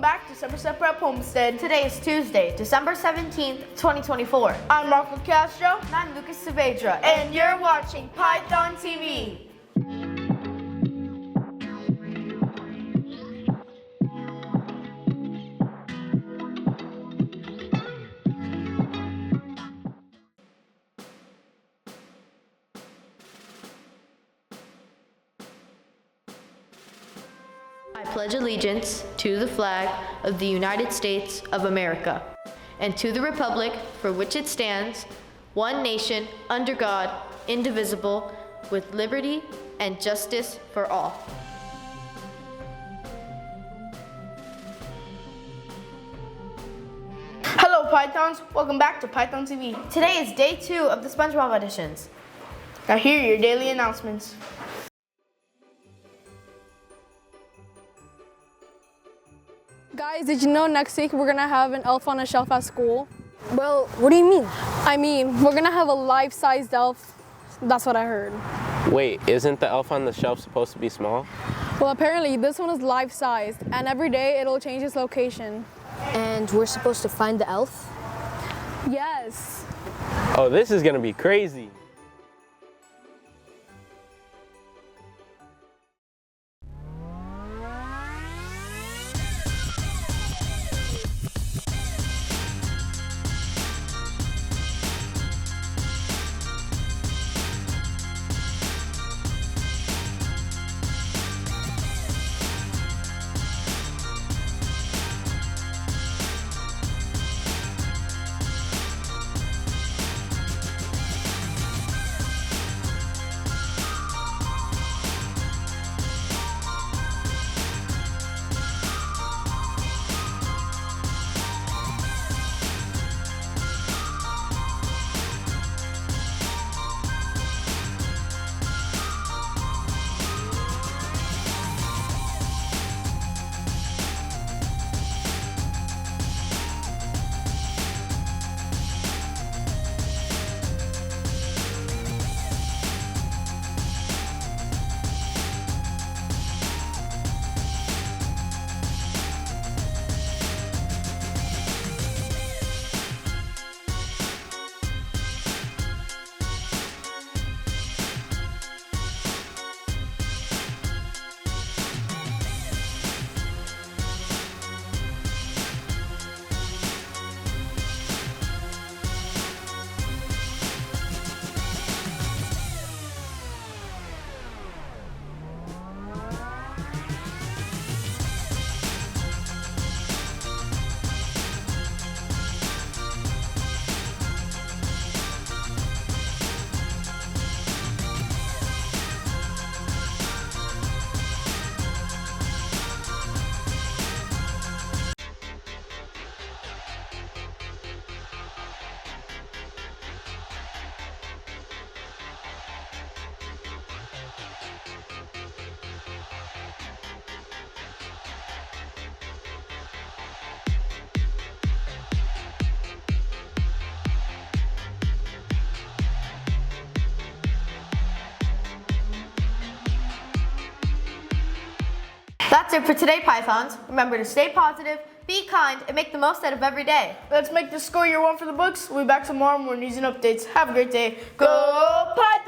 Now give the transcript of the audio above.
back to Summer Set Prep Homestead. Today is Tuesday, December 17th, 2024. I'm Marco Castro. And I'm Lucas Saavedra. And you're watching Python TV. I pledge allegiance to the flag of the United States of America and to the republic for which it stands, one nation, under God, indivisible, with liberty and justice for all. Hello Pythons, welcome back to Python TV. Today is day 2 of the SpongeBob auditions. Now here are your daily announcements. Guys, did you know next week we're gonna have an elf on a shelf at school? Well, what do you mean? I mean, we're gonna have a life-sized elf. That's what I heard. Wait, isn't the elf on the shelf supposed to be small? Well, apparently this one is life-sized, and every day it'll change its location. And we're supposed to find the elf? Yes. Oh, this is gonna be crazy. That's it for today, Pythons. Remember to stay positive, be kind, and make the most out of every day. Let's make this school year one for the books. We'll be back tomorrow with more news and updates. Have a great day. Go Python!